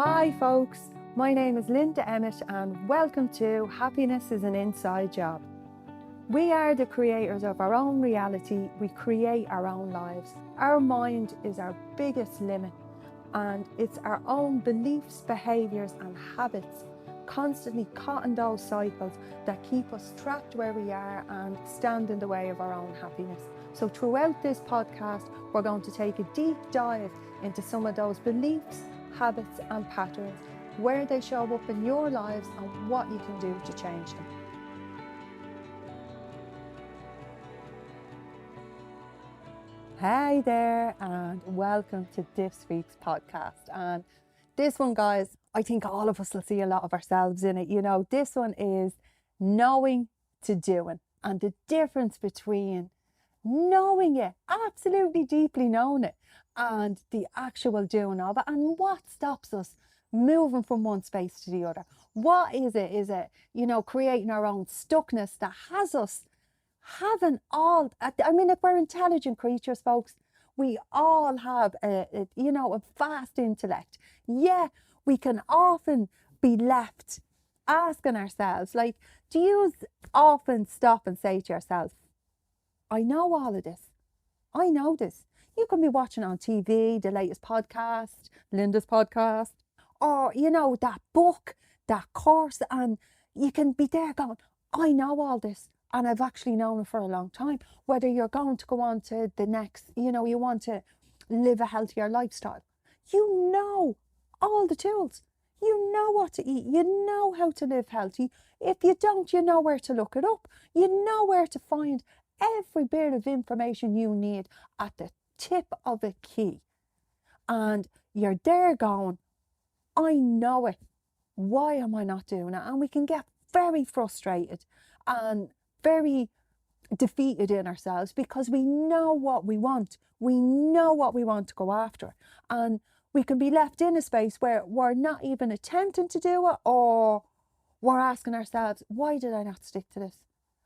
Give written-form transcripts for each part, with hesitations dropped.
Hi folks, my name is Linda Emmett and welcome to Happiness is an Inside Job. We are the creators of our own reality, we create our own lives. Our mind is our biggest limit and it's our own beliefs, behaviours and habits constantly caught in those cycles that keep us trapped where we are and stand in the way of our own happiness. So throughout this podcast, we're going to take a deep dive into some of those beliefs, habits and patterns, where they show up in your lives and what you can do to change them. Hey there and welcome to this week's podcast. And this one, guys, I think all of us will see a lot of ourselves in it. You know, this one is knowing to doing, and the difference between knowing it, absolutely deeply knowing it, and the actual doing of it, and what stops us moving from one space to the other. What is it? Is it, creating our own stuckness that has us having if we're intelligent creatures, folks, we all have a vast intellect. Yeah, we can often be left asking ourselves, like, do you often stop and say to yourself, I know all of this. I know this. You can be watching on TV, the latest podcast, Linda's podcast, or, that book, that course, and you can be there going, I know all this. And I've actually known it for a long time. Whether you're going to go on to the next, you want to live a healthier lifestyle. You know all the tools. You know what to eat. You know how to live healthy. If you don't, you know where to look it up. You know where to find every bit of information you need at the tip of a key. And you're there going, I know it. Why am I not doing it? And we can get very frustrated and very defeated in ourselves because we know what we want. We know what we want to go after. And we can be left in a space where we're not even attempting to do it, or we're asking ourselves, why did I not stick to this?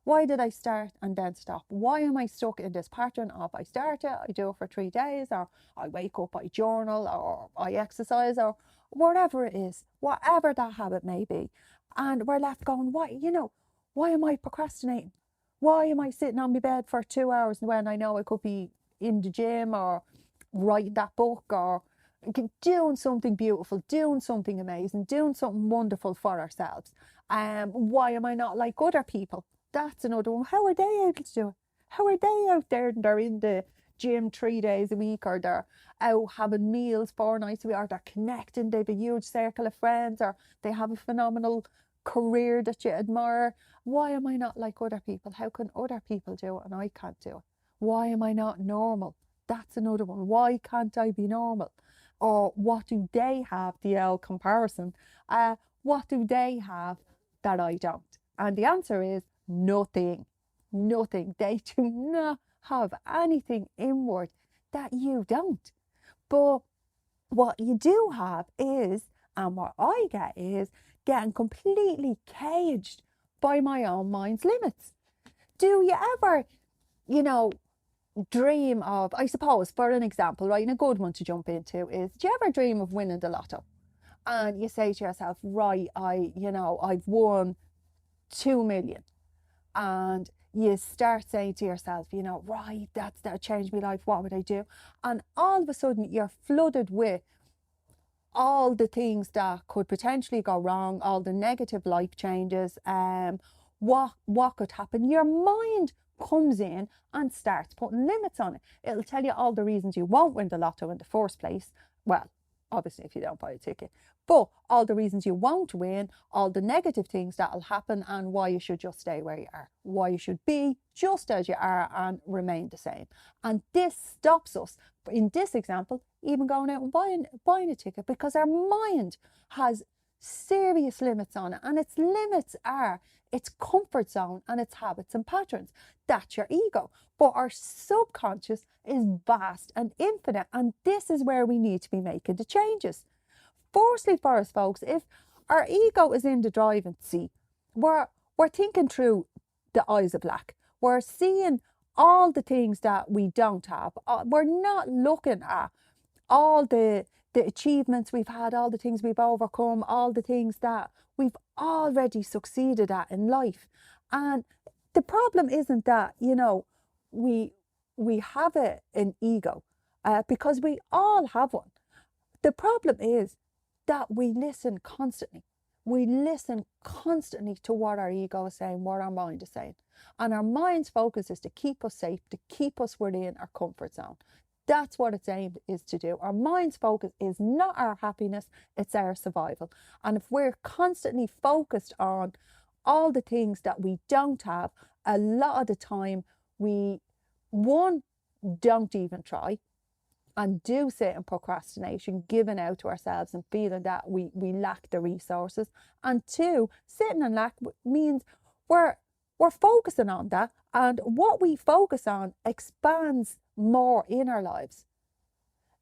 Why did I start and then stop? Why am I stuck in this pattern of I start it, I do it for 3 days, or I wake up, I journal, or I exercise, or whatever it is, whatever that habit may be. And we're left going, why am I procrastinating? Why am I sitting on my bed for 2 hours when I know I could be in the gym or writing that book or doing something beautiful, doing something amazing, doing something wonderful for ourselves? Why am I not like other people? That's another one. How are they able to do it? How are they out there and they're in the gym 3 days a week, or they're out having meals 4 nights a week, or they're connecting, they have a huge circle of friends, or they have a phenomenal career that you admire? Why am I not like other people? How can other people do it and I can't do it? Why am I not normal? That's another one. Why can't I be normal? Or what do they have, the old comparison? What do they have that I don't? And the answer is nothing. Nothing. They do not have anything inward that you don't. But what you do have is, and what I get is, getting completely caged by my own mind's limits. Do you ever, dream of, I suppose, for an example, right, and a good one to jump into is, do you ever dream of winning the lotto? And you say to yourself, right, I've won 2 million. And you start saying to yourself, right, that changed my life. What would I do? And all of a sudden you're flooded with all the things that could potentially go wrong, all the negative life changes, what could happen. Your mind comes in and starts putting limits on it. It'll tell you all the reasons you won't win the lotto in the first place. Well, obviously if you don't buy a ticket, but all the reasons you won't win, all the negative things that'll happen, and why you should just stay where you are, why you should be just as you are and remain the same. And this stops us, in this example, even going out and buying a ticket, because our mind has serious limits on it, and its limits are its comfort zone and its habits and patterns. That's your ego. But our subconscious is vast and infinite, and this is where we need to be making the changes. Firstly, for us folks, if our ego is in the driving seat, we're thinking through the eyes of lack. We're seeing all the things that we don't have. We're not looking at all the the achievements we've had, all the things we've overcome, all the things that we've already succeeded at in life. And the problem isn't that, we have an ego, because we all have one. The problem is that we listen constantly. We listen constantly to what our ego is saying, what our mind is saying. And our mind's focus is to keep us safe, to keep us within our comfort zone. That's what its aim is to do. Our mind's focus is not our happiness, it's our survival. And if we're constantly focused on all the things that we don't have, a lot of the time we, one, don't even try and do sit in procrastination, giving out to ourselves and feeling that we lack the resources. And two, sitting in lack means we're focusing on that, and what we focus on expands more in our lives.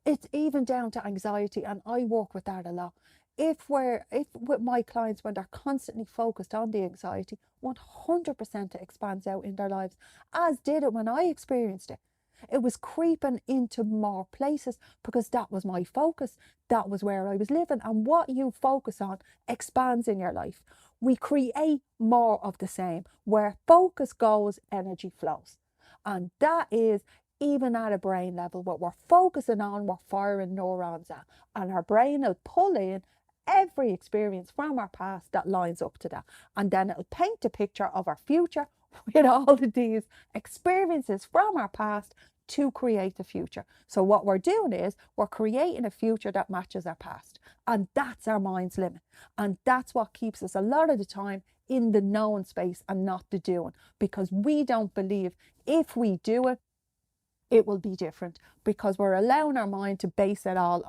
It's even down to anxiety, and I work with that a lot. If with my clients, when they're constantly focused on the anxiety, 100% it expands out in their lives, as did it when I experienced it. It was creeping into more places because that was my focus. That was where I was living. And what you focus on expands in your life. We create more of the same. Where focus goes, energy flows. And that is even at a brain level. What we're focusing on, we're firing neurons at. And our brain will pull in every experience from our past that lines up to that. And then it'll paint a picture of our future with all of these experiences from our past to create the future. So what we're doing is we're creating a future that matches our past. And that's our mind's limit. And that's what keeps us a lot of the time in the knowing space and not the doing. Because we don't believe if we do it, it will be different. Because we're allowing our mind to base it all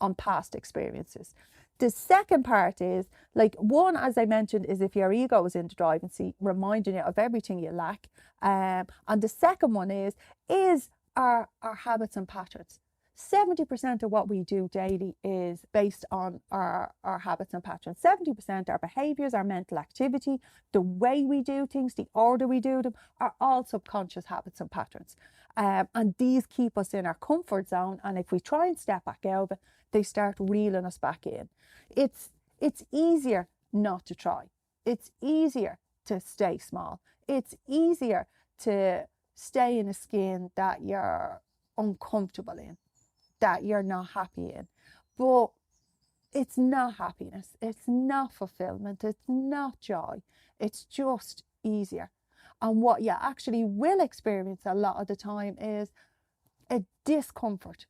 on past experiences. The second part is, one, as I mentioned, is if your ego is in the driving seat, reminding you of everything you lack. And the second one is our habits and patterns. 70% of what we do daily is based on our habits and patterns. 70% our behaviours, our mental activity, the way we do things, the order we do them, are all subconscious habits and patterns. And these keep us in our comfort zone. And if we try and step back out of it, they start reeling us back in. It's easier not to try. It's easier to stay small. It's easier to stay in a skin that you're uncomfortable in, that you're not happy in. But it's not happiness. It's not fulfillment. It's not joy. It's just easier. And what you actually will experience a lot of the time is a discomfort.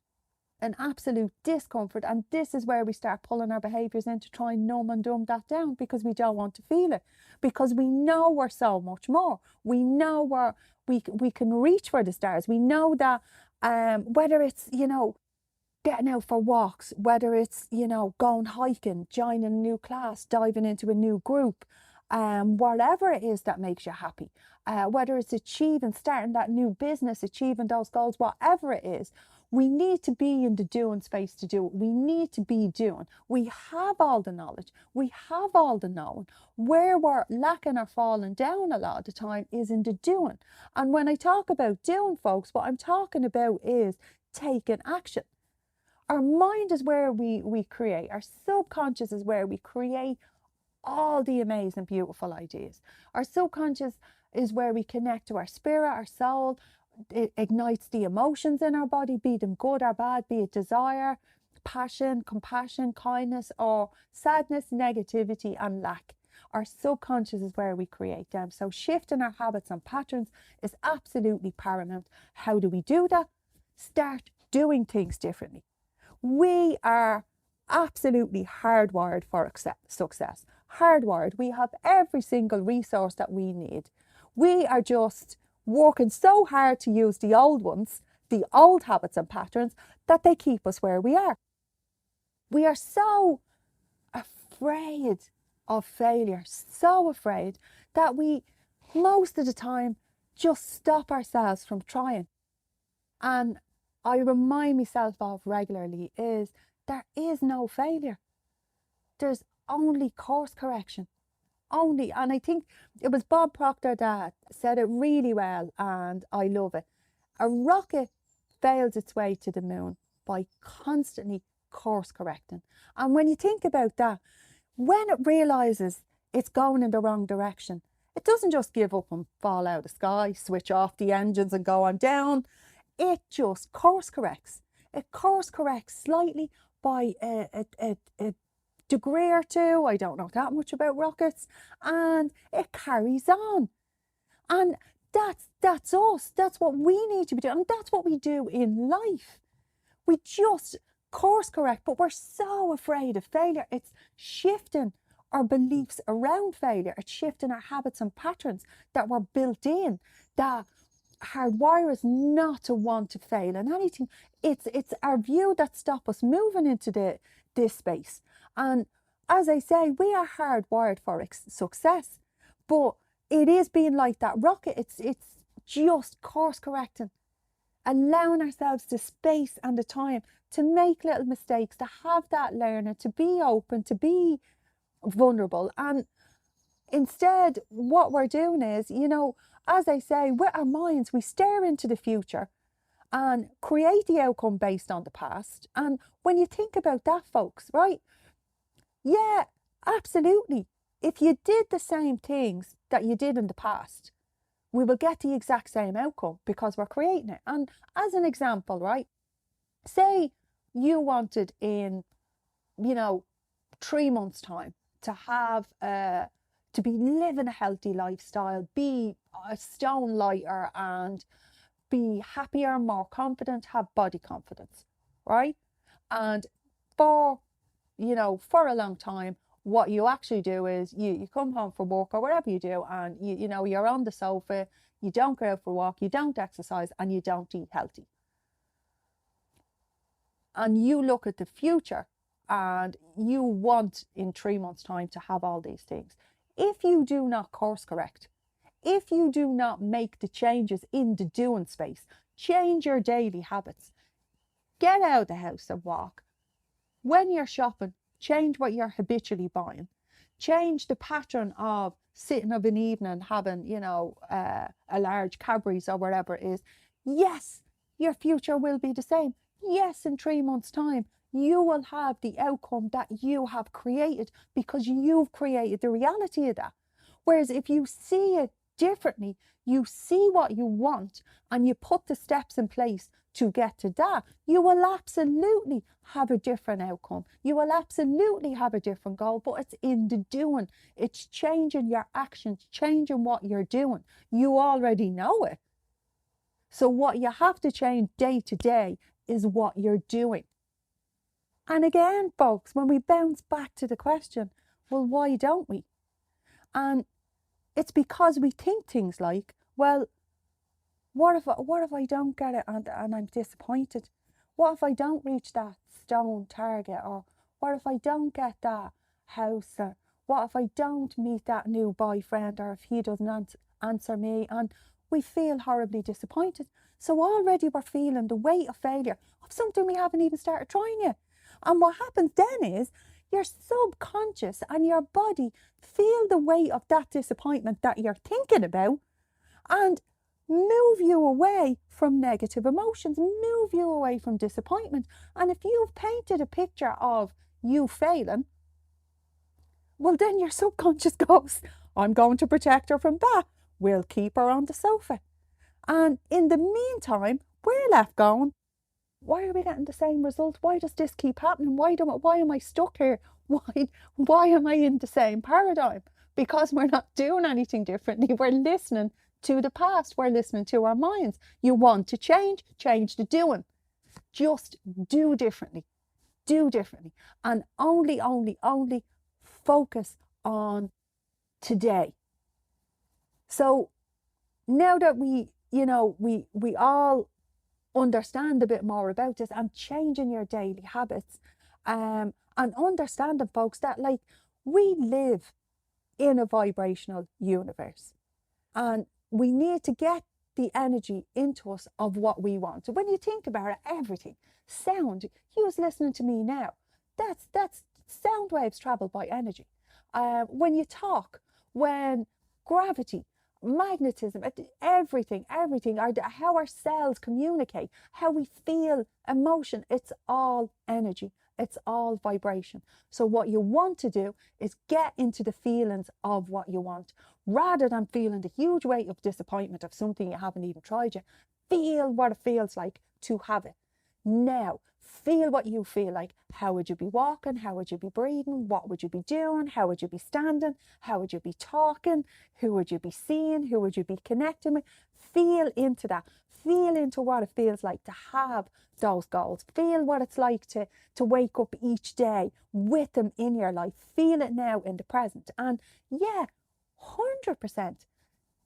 An absolute discomfort. And this is where we start pulling our behaviours in to try and numb and dumb that down, because we don't want to feel it, because we know we're so much more. We know we can reach for the stars. We know that whether it's getting out for walks, whether it's going hiking, joining a new class, diving into a new group, whatever it is that makes you happy, whether it's starting that new business, achieving those goals, whatever it is, we need to be in the doing space to do it. We need to be doing. We have all the knowledge. We have all the knowing. Where we're lacking or falling down a lot of the time is in the doing. And when I talk about doing, folks, what I'm talking about is taking action. Our mind is where we create. Our subconscious is where we create all the amazing, beautiful ideas. Our subconscious is where we connect to our spirit, our soul. It ignites the emotions in our body, be them good or bad, be it desire, passion, compassion, kindness, or sadness, negativity, and lack. Our subconscious is where we create them. So shifting our habits and patterns is absolutely paramount. How do we do that? Start doing things differently. We are absolutely hardwired for success. Hardwired. We have every single resource that we need. We are just working so hard to use the old ones, the old habits and patterns, that they keep us where we are. We are so afraid of failure, so afraid that we, most of the time, just stop ourselves from trying. And I remind myself of regularly is there is no failure. There's only course correction. Only. And I think it was Bob Proctor that said it really well, and I love it. A rocket fails its way to the moon by constantly course correcting. And when you think about that, when it realizes it's going in the wrong direction, it doesn't just give up and fall out of the sky, switch off the engines and go on down. It just course corrects. It course corrects slightly by a degree or two. I don't know that much about rockets, and it carries on. And that's us. That's what we need to be doing. And that's what we do in life. We just course correct, but we're so afraid of failure. It's shifting our beliefs around failure. It's shifting our habits and patterns that were built in, that hardwire us not to want to fail in anything. It's our view that stop us moving into this space. And as I say, we are hardwired for success, but it is being like that rocket. It's just course correcting, allowing ourselves the space and the time to make little mistakes, to have that learning, to be open, to be vulnerable. And instead, what we're doing is, as I say, with our minds, we stare into the future and create the outcome based on the past. And when you think about that, folks, right? Yeah, absolutely. If you did the same things that you did in the past, we will get the exact same outcome because we're creating it. And as an example, right? Say you wanted in, 3 months' time to have to be living a healthy lifestyle, be a stone lighter and be happier, more confident, have body confidence, right? And for a long time, what you actually do is you come home from work or whatever you do, and you're on the sofa, you don't go out for a walk, you don't exercise, and you don't eat healthy. And you look at the future and you want in 3 months' time to have all these things. If you do not course correct, if you do not make the changes in the doing space, change your daily habits, get out of the house and walk. When you're shopping, change what you're habitually buying. Change the pattern of sitting of an evening having, a large Cadbury's or whatever it is. Yes, your future will be the same. Yes, in 3 months' time, you will have the outcome that you have created because you've created the reality of that. Whereas if you see it differently, you see what you want and you put the steps in place to get to that, you will absolutely have a different outcome. You will absolutely have a different goal, but it's in the doing. It's changing your actions, changing what you're doing. You already know it. So what you have to change day to day is what you're doing. And again, folks, when we bounce back to the question, well, why don't we? And it's because we think things like, well, what if I don't get it and I'm disappointed? What if I don't reach that stone target? Or what if I don't get that house? Or what if I don't meet that new boyfriend? Or if he doesn't answer me? And we feel horribly disappointed. So already we're feeling the weight of failure of something we haven't even started trying yet. And what happens then is your subconscious and your body feel the weight of that disappointment that you're thinking about and move you away from negative emotions, move you away from disappointment. And if you've painted a picture of you failing, well, then your subconscious goes, I'm going to protect her from that. We'll keep her on the sofa. And in the meantime, we're left going, why are we getting the same result? Why does this keep happening? Why am I stuck here? Why am I in the same paradigm? Because we're not doing anything differently. We're listening to the past. We're listening to our minds. You want to change the doing. Just do differently. Do differently. And only focus on today. So now that we all understand a bit more about this and changing your daily habits, and understanding, folks, that we live in a vibrational universe and we need to get the energy into us of what we want. So when you think about it, everything, sound, you was listening to me now, that's sound waves travel by energy. When you talk, when gravity, magnetism, everything, how our cells communicate, how we feel, emotion, it's all energy. It's all vibration. So what you want to do is get into the feelings of what you want, rather than feeling the huge weight of disappointment of something you haven't even tried yet. Feel what it feels like to have it. Now, feel what you feel like. How would you be walking? How would you be breathing? What would you be doing? How would you be standing? How would you be talking? Who would you be seeing? Who would you be connecting with? Feel into that. Feel into what it feels like to have those goals. Feel what it's like to wake up each day with them in your life. Feel it now in the present. And yeah, 100%.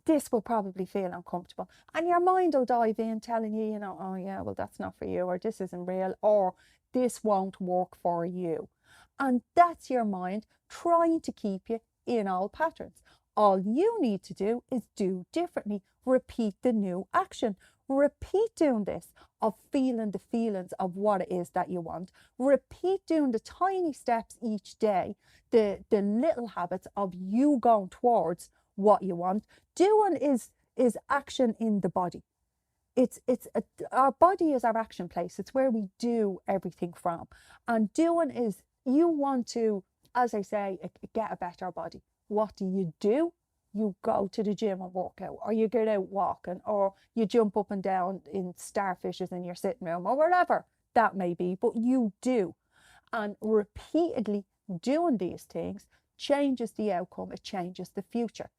This will probably feel uncomfortable, and your mind will dive in telling you, oh yeah, well, that's not for you, or this isn't real, or this won't work for you. And that's your mind trying to keep you in old patterns. All you need to do is do differently. Repeat the new action. Repeat doing this, of feeling the feelings of what it is that you want. Repeat doing the tiny steps each day, the little habits of you going towards what you want. Doing is action in the body. Our body is our action place. It's where we do everything from. And doing is, you want to, as I say, get a better body. What do? You go to the gym and work out, or you get out walking, or you jump up and down in starfishes in your sitting room, or wherever that may be. But you do. And repeatedly doing these things changes the outcome. It changes the future.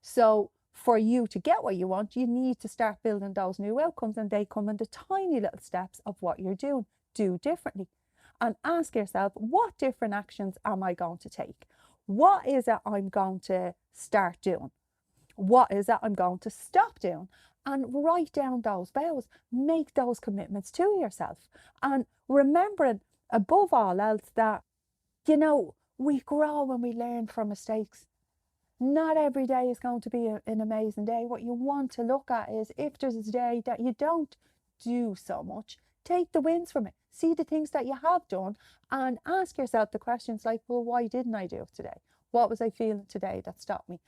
So for you to get what you want, you need to start building those new outcomes, and they come in the tiny little steps of what you're doing. Do differently, and ask yourself, what different actions am I going to take? What is it I'm going to start doing? What is it I'm going to stop doing? And write down those vows. Make those commitments to yourself. And remembering above all else that, we grow and we learn from mistakes. Not every day is going to be an amazing day. What you want to look at is, if there's a day that you don't do so much, take the wins from it. See the things that you have done, and ask yourself the questions like, well, why didn't I do it today? What was I feeling today that stopped me?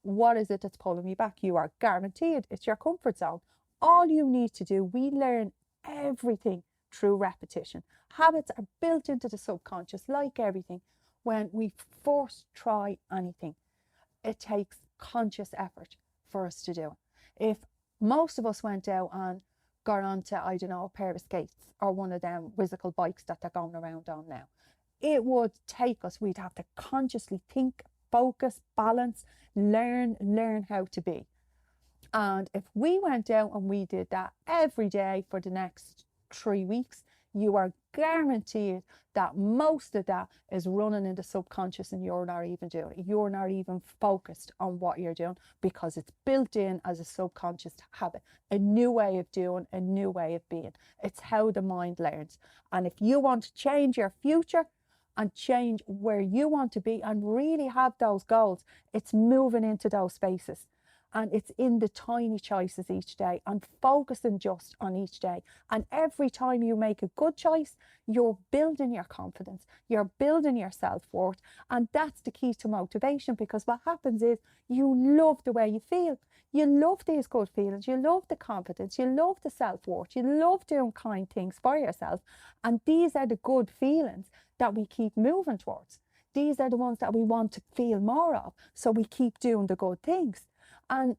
What is it that's pulling me back? You are guaranteed it's your comfort zone. All you need to do, we learn everything through repetition. Habits are built into the subconscious, like everything. When we first try anything, it takes conscious effort for us to do it. If most of us went out and got onto, I don't know, a pair of skates, or one of them whimsical bikes that they're going around on now, it would take us, we'd have to consciously think, focus, balance, learn how to be. And if we went out and we did that every day for the next 3 weeks, you are guaranteed that most of that is running in the subconscious, and you're not even doing it. You're not even focused on what you're doing, because it's built in as a subconscious habit, a new way of doing, a new way of being. It's how the mind learns. And if you want to change your future and change where you want to be and really have those goals, it's moving into those spaces. And it's in the tiny choices each day, and focusing just on each day. And every time you make a good choice, you're building your confidence, you're building your self-worth. And that's the key to motivation, because what happens is, you love the way you feel. You love these good feelings, you love the confidence, you love the self-worth, you love doing kind things for yourself. And these are the good feelings that we keep moving towards. These are the ones that we want to feel more of, so we keep doing the good things. And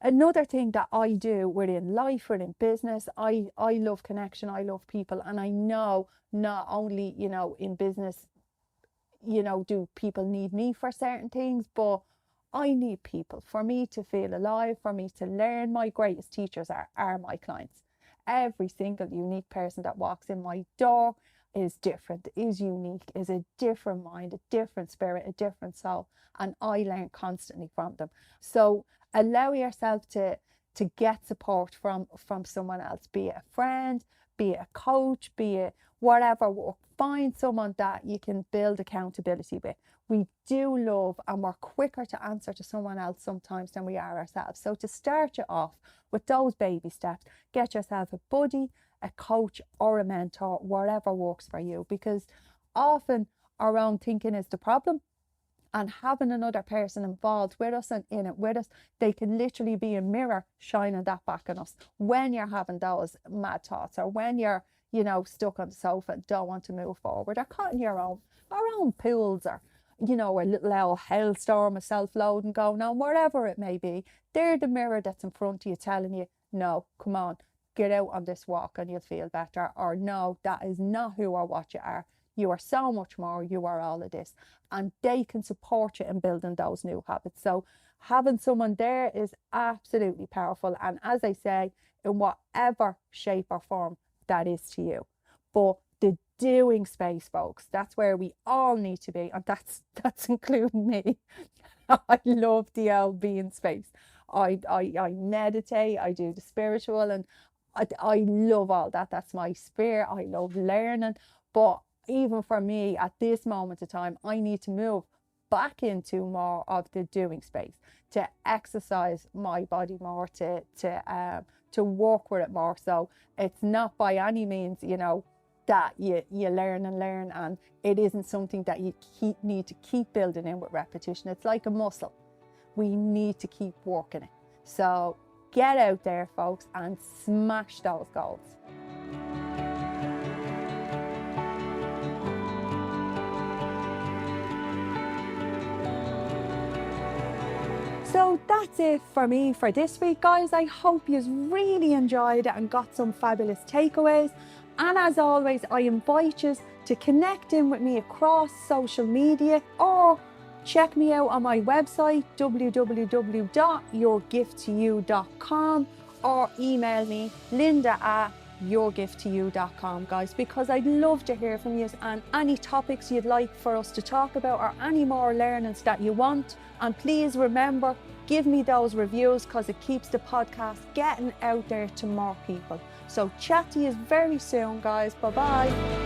another thing that I do within life, within business, I love connection, I love people. And I know not only, in business, do people need me for certain things, but I need people for me to feel alive, for me to learn. My greatest teachers are my clients. Every single unique person that walks in my door is different, is unique, is a different mind, a different spirit, a different soul. And I learn constantly from them. So allow yourself to get support from someone else, be it a friend, be it a coach, be it whatever work. Find someone that you can build accountability with. We do love, and we're quicker to answer to someone else sometimes than we are ourselves. So to start you off with those baby steps, get yourself a buddy, a coach, or a mentor, whatever works for you, because often our own thinking is the problem. And having another person involved with us and in it with us, they can literally be a mirror shining that back on us when you're having those mad thoughts, or when you're stuck on the sofa and don't want to move forward, or caught in our own pools, or a little old hailstorm of self-loathing going on, wherever it may be. They're the mirror that's in front of you telling you, no, come on, get out on this walk and you'll feel better. Or no, that is not who or what you are. You are so much more. You are all of this. And they can support you in building those new habits. So having someone there is absolutely powerful. And as I say, in whatever shape or form that is to you. But the doing space, folks, that's where we all need to be. And that's including me. I love the old being space. I meditate, I do the spiritual, and I love all that. That's my sphere. I love learning. But even for me at this moment of time, I need to move back into more of the doing space, to exercise my body more, to work with it more. So it's not by any means, that you learn and it isn't something that you need to keep building in with repetition. It's like a muscle. We need to keep working it. So get out there, folks, and smash those goals. So that's it for me for this week, guys. I hope you really enjoyed it and got some fabulous takeaways. And as always, I invite you to connect in with me across social media, or check me out on my website, www.yourgifttoyou.com, or email me, linda@yourgifttoyou.com, guys, because I'd love to hear from you, and any topics you'd like for us to talk about, or any more learnings that you want. And please remember, give me those reviews, because it keeps the podcast getting out there to more people. So chat to you very soon, guys. Bye-bye.